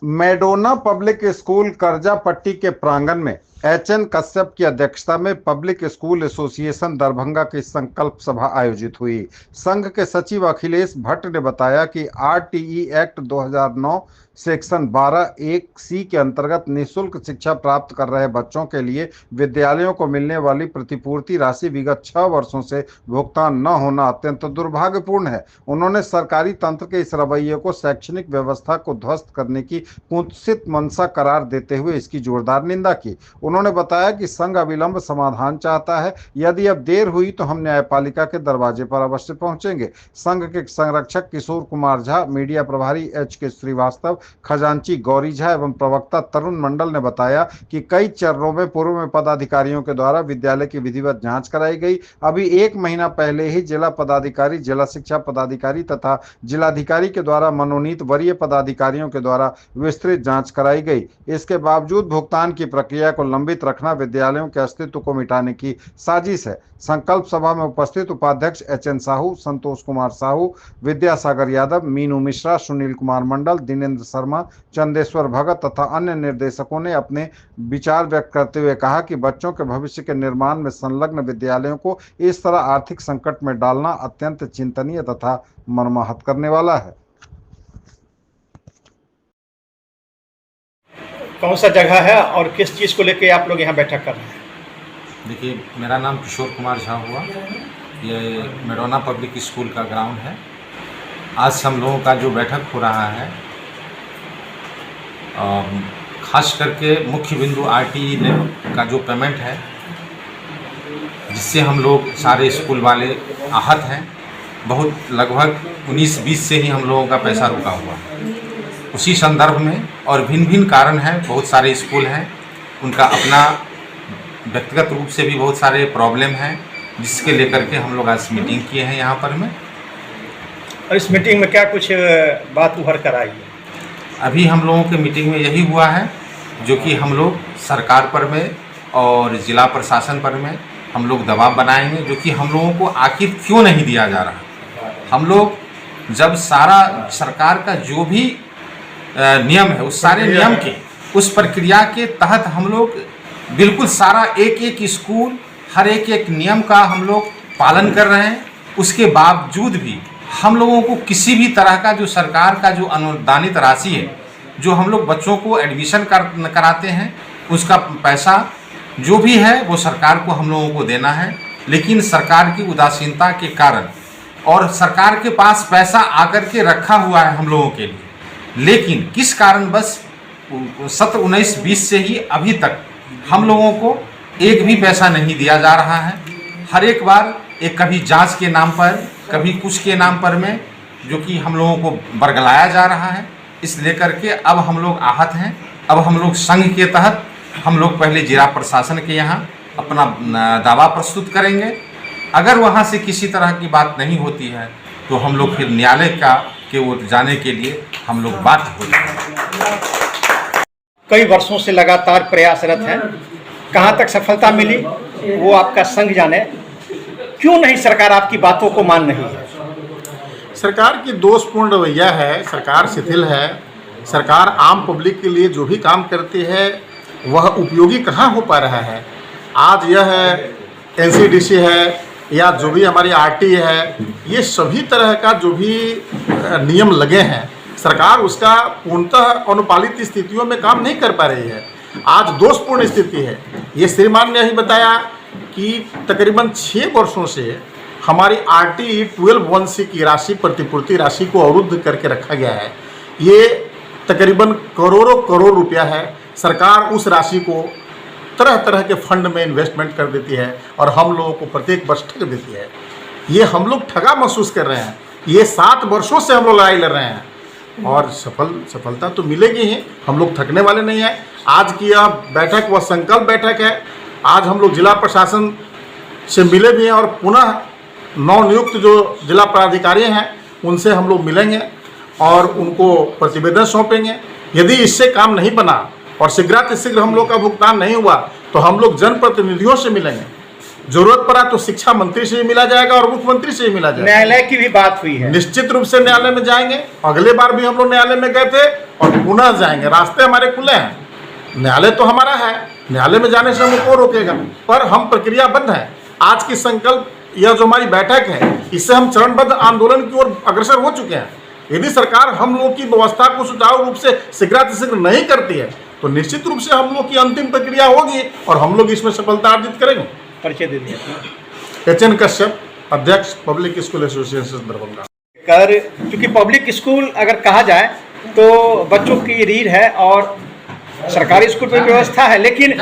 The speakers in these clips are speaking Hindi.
मैडोना पब्लिक स्कूल करजा पट्टी के प्रांगण में एचएन कश्यप की अध्यक्षता में पब्लिक स्कूल एसोसिएशन दरभंगा की संकल्प सभा आयोजित हुई। संघ के सचिव अखिलेश भट्ट ने बताया कि आरटीई एक्ट 2009 सेक्शन 12(1)(c) के अंतर्गत निःशुल्क शिक्षा प्राप्त कर रहे बच्चों के लिए विद्यालयों को मिलने वाली प्रतिपूर्ति राशि विगत 6 वर्षों से भुगतान न होना अत्यंत दुर्भाग्यपूर्ण है। उन्होंने सरकारी तंत्र के इस रवैये को शैक्षणिक व्यवस्था को ध्वस्त करने की कुत्सित मंशा करार देते हुए इसकी जोरदार निंदा की। उन्होंने बताया कि संघ अविलंब समाधान चाहता है। यदि अब देर हुई तो हम न्यायपालिका के दरवाजे पर अवश्य पहुंचेंगे। संघ के संरक्षक किशोर कुमार झा, मीडिया प्रभारी एच.के. श्रीवास्तव, खजांची गौरी झा एवं प्रवक्ता तरुण मंडल ने बताया कि कई चरणों में पूर्व में पदाधिकारियों के द्वारा विद्यालय की विधिवत जांच कराई गई। अभी 1 महीना पहले ही जिला पदाधिकारी, जिला शिक्षा पदाधिकारी तथा जिलाधिकारी के द्वारा मनोनीत वरीय पदाधिकारियों के द्वारा विस्तृत जांच कराई गई। इसके बावजूद भुगतान की प्रक्रिया को लंबित रखना विद्यालयों के अस्तित्व को मिटाने की साजिश है। संकल्प सभा में उपस्थित उपाध्यक्ष एच.एन. साहू, संतोष कुमार साहू, विद्यासागर यादव, मीनू मिश्रा, सुनील कुमार मंडल, दिनेंद्र शर्मा, चंदेश्वर भगत तथा अन्य निर्देशकों ने अपने विचार व्यक्त करते हुए कहा कि बच्चों के भविष्य के निर्माण में संलग्न विद्यालयों को इस तरह आर्थिक संकट में डालना अत्यंत चिंतनीय तथा मर्माहत करने वाला है। कौन सा जगह है और किस चीज़ को लेकर आप लोग यहाँ बैठक कर रहे हैं? देखिए, मेरा नाम किशोर कुमार झा हुआ। ये मैडोना पब्लिक स्कूल का ग्राउंड है। आज हम लोगों का जो बैठक हो रहा है, खास करके मुख्य बिंदु आरटीई का जो पेमेंट है, जिससे हम लोग सारे स्कूल वाले आहत हैं। बहुत लगभग 19-20 से ही हम लोगों का पैसा रुका हुआ है। उसी संदर्भ में और भिन्न भिन्न कारण हैं, बहुत सारे स्कूल हैं, उनका अपना व्यक्तिगत रूप से भी बहुत सारे प्रॉब्लम हैं, जिसके लेकर के हम लोग आज मीटिंग किए हैं यहाँ पर में। और इस मीटिंग में क्या कुछ बात उभर कर आई है? अभी हम लोगों के मीटिंग में यही हुआ है, जो कि हम लोग सरकार पर में और ज़िला प्रशासन पर में हम लोग दबाव बनाएंगे, जो कि हम लोगों को आखिर क्यों नहीं दिया जा रहा। हम लोग जब सारा सरकार का जो भी नियम है, उस सारे नियम के, उस प्रक्रिया के तहत हम लोग बिल्कुल सारा एक एक स्कूल, हर एक एक नियम का हम लोग पालन कर रहे हैं। उसके बावजूद भी हम लोगों को किसी भी तरह का जो सरकार का जो अनुदानित राशि है, जो हम लोग बच्चों को एडमिशन कराते हैं, उसका पैसा जो भी है वो सरकार को हम लोगों को देना है। लेकिन सरकार की उदासीनता के कारण, और सरकार के पास पैसा आकर के रखा हुआ है हम लोगों के लिए, लेकिन किस कारण बस सत्र 19-20 से ही अभी तक हम लोगों को एक भी पैसा नहीं दिया जा रहा है। हर एक बार एक कभी जांच के नाम पर, कभी कुछ के नाम पर में, जो कि हम लोगों को बरगलाया जा रहा है। इस लेकर के अब हम लोग आहत हैं। अब हम लोग संघ के तहत हम लोग पहले जिला प्रशासन के यहाँ अपना दावा प्रस्तुत करेंगे। अगर वहाँ से किसी तरह की बात नहीं होती है तो हम लोग फिर न्यायालय के ओर जाने के लिए हम लोग बाध्य हो जाएंगे। कई वर्षों से लगातार प्रयासरत हैं, कहाँ तक सफलता मिली वो आपका संघ जाने। क्यों नहीं सरकार आपकी बातों को मान रही है? सरकार की दोषपूर्ण रवैया है, सरकार शिथिल है। सरकार आम पब्लिक के लिए जो भी काम करती है वह उपयोगी कहाँ हो पा रहा है। आज यह एनसीडीसी है या जो भी हमारी आरटी है, ये सभी तरह का जो भी नियम लगे हैं, सरकार उसका पूर्णतः अनुपालित स्थितियों में काम नहीं कर पा रही है। आज दोषपूर्ण स्थिति है। ये श्रीमान ने ही बताया कि तकरीबन 6 वर्षों से हमारी आरटीई 12(1)(c) की राशि, प्रतिपूर्ति राशि को अवरुद्ध करके रखा गया है। ये तकरीबन करोड़ों करोड़ रुपया है। सरकार उस राशि को तरह तरह के फंड में इन्वेस्टमेंट कर देती है और हम लोगों को प्रत्येक वर्ष ठग देती है। ये हम लोग ठगा महसूस कर रहे हैं। ये 7 वर्षों से हम लोग लड़ाई लड़ रहे हैं और सफलता तो मिलेगी ही। हम लोग थकने वाले नहीं हैं। आज की यह बैठक वह संकल्प बैठक है। आज हम लोग जिला प्रशासन से मिले भी हैं और पुनः नवनियुक्त जो जिला पदाधिकारी हैं उनसे हम लोग मिलेंगे और उनको प्रतिवेदन सौंपेंगे। यदि इससे काम नहीं बना और शीघ्रातिशीघ्र हम लोग का भुगतान नहीं हुआ तो हम लोग जनप्रतिनिधियों से मिलेंगे जरूरत पड़ा तो शिक्षा मंत्री से भी मिला जाएगा और मुख्यमंत्री से भी मिला जाएगा। न्यायालय की भी बात हुई है। निश्चित रूप से न्यायालय में जाएंगे। अगले बार भी हम लोग न्यायालय में गए थे और पुनः जाएंगे। रास्ते हमारे खुले हैं, न्यायालय तो हमारा है, न्यायालय में जाने से हमें कौन रोकेगा। पर हम प्रक्रियाबद्ध हैं। आज की संकल्प यह जो हमारी बैठक है, इससे हम चरणबद्ध आंदोलन की ओर अग्रसर हो चुके हैं। यदि सरकार हम लोग की व्यवस्था को सुचारू रूप से शीघ्रातिशीघ्र नहीं करती है तो निश्चित रूप से हम लोग की अंतिम प्रक्रिया होगी और हम लोग इसमें सफलता अर्जित करेंगे। परिचय दे दिया। एचएन कश्यप, अध्यक्ष पब्लिक स्कूल एसोसिएशन दरभंगा। क्योंकि पब्लिक स्कूल अगर कहा जाए तो बच्चों की रीढ़ है और सरकारी स्कूल में व्यवस्था है, लेकिन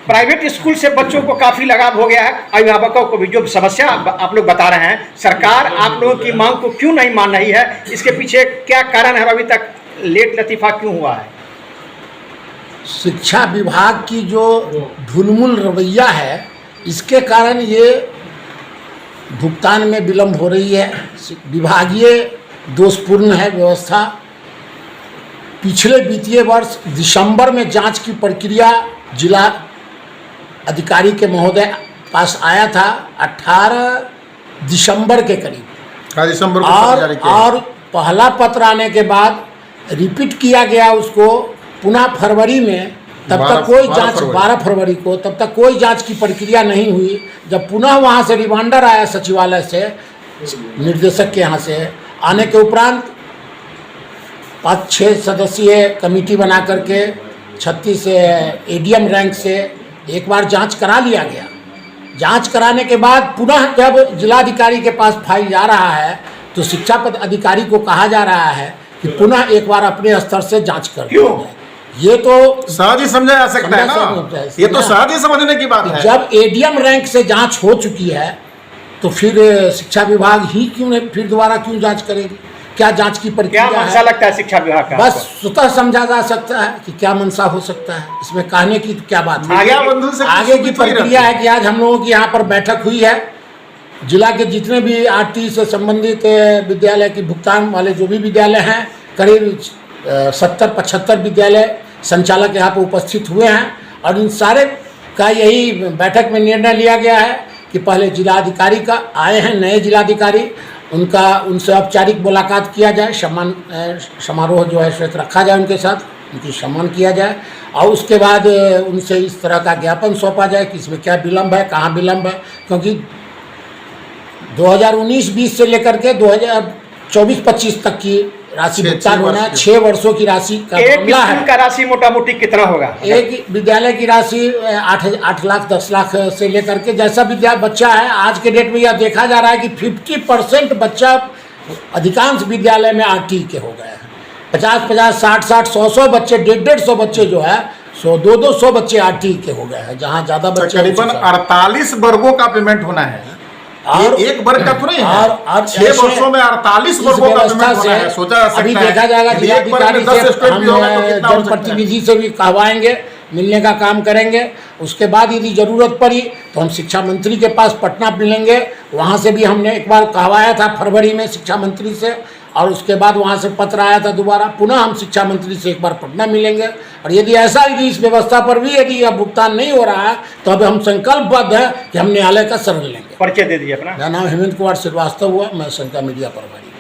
प्राइवेट स्कूल से बच्चों को काफ़ी लगाव हो गया है। अभिभावकों को भी जो समस्या आप लोग बता रहे हैं, सरकार आप लोगों की मांग को क्यों नहीं मान रही है, इसके पीछे क्या कारण है? अभी तक लेट लतीफ़ा क्यों हुआ है? शिक्षा विभाग की जो ढुलमुल रवैया है, इसके कारण ये भुगतान में विलम्ब हो रही है। विभागीय दोषपूर्ण है व्यवस्था। पिछले वित्तीय वर्ष दिसंबर में जांच की प्रक्रिया जिला अधिकारी के महोदय पास आया था 18 दिसंबर के करीब। दिसंबर को और पहला पत्र आने के बाद रिपीट किया गया उसको पुनः फरवरी में। तब तक कोई जांच 12 फरवरी को तब तक कोई जांच की प्रक्रिया नहीं हुई। जब पुनः वहां से रिमांडर आया सचिवालय से, निर्देशक के यहाँ से आने के उपरांत 5-6 सदस्यीय कमेटी बना करके 36 एडीएम रैंक से एक बार जांच करा लिया गया। जांच कराने के बाद पुनः जब जिलाधिकारी के पास फाइल जा रहा है तो शिक्षा पद अधिकारी को कहा जा रहा है कि पुनः एक बार अपने स्तर से जांच कर दिया जाए। ये तो सहज ही समझा जा सकता है ना, ये तो सहज ही समझने की बात है। जब एडीएम रैंक से जांच हो चुकी है तो फिर शिक्षा विभाग ही क्यों नहीं फिर दोबारा क्यों जांच करेगी? क्या जांच की प्रक्रिया क्या मंशा लगता है शिक्षा विभाग का? बस स्वतः समझा जा सकता है कि क्या मंशा हो सकता है। इसमें कहने की क्या बात है? आगे की प्रक्रिया है कि आज हम लोगों की यहाँ पर बैठक हुई है। जिला के जितने भी आरटी से संबंधित विद्यालय की भुगतान वाले जो भी विद्यालय हैं, करीब 70-75 विद्यालय संचालक यहाँ पर उपस्थित हुए हैं और इन सारे का यही बैठक में निर्णय लिया गया है कि पहले जिलाधिकारी का आए हैं नए जिलाधिकारी, उनसे औपचारिक मुलाकात किया जाए, सम्मान समारोह जो है श्वेत रखा जाए उनके साथ, उनकी सम्मान किया जाए और उसके बाद उनसे इस तरह का ज्ञापन सौंपा जाए कि इसमें क्या विलम्ब है, कहाँ विलम्ब है। क्योंकि 2019-20 से लेकर के 2024-25 तक की राशि भुगतान होना है। 6 वर्षों की राशि का मामला है। एक का राशि मोटा मोटी कितना होगा? एक विद्यालय की राशि 8 लाख 10 लाख से लेकर के जैसा बच्चा है। आज के डेट में यह देखा जा रहा है कि 50% बच्चा अधिकांश विद्यालय में आरटी के हो गए हैं। 50-50, 60-60, 100-100 बच्चे, 150-150 बच्चे जो है 100-200 बच्चे आरटी के हो गए हैं। जहाँ ज़्यादा बच्चे करीबन 48 वर्गों का पेमेंट होना है और एक वर्ग का तो नहीं है। और 6 वर्षों में 48 वर्गों का पेमेंट होना है। सोचा जा सकता है अभी देखा जाएगा जिलाधिकारी से हम जनप्रतिनिधि से भी कहवाएंगे, मिलने का काम करेंगे। उसके बाद यदि ज़रूरत पड़ी तो हम शिक्षा मंत्री के पास पटना मिलेंगे। वहाँ से भी हमने एक बार कहवाया था फरवरी में शिक्षा मंत्री से और उसके बाद वहाँ से पत्र आया था दोबारा। पुनः हम शिक्षा मंत्री से एक बार पटना मिलेंगे और यदि इस व्यवस्था पर भी यदि यह भुगतान नहीं हो रहा है तो अब हम संकल्पबद्ध हैं कि हम न्यायालय का शरण लेंगे। परिचय दे दीजिए अपना। मेरा नाम हेमंत कुमार श्रीवास्तव हुआ, मैं संख्या मीडिया प्रभारी।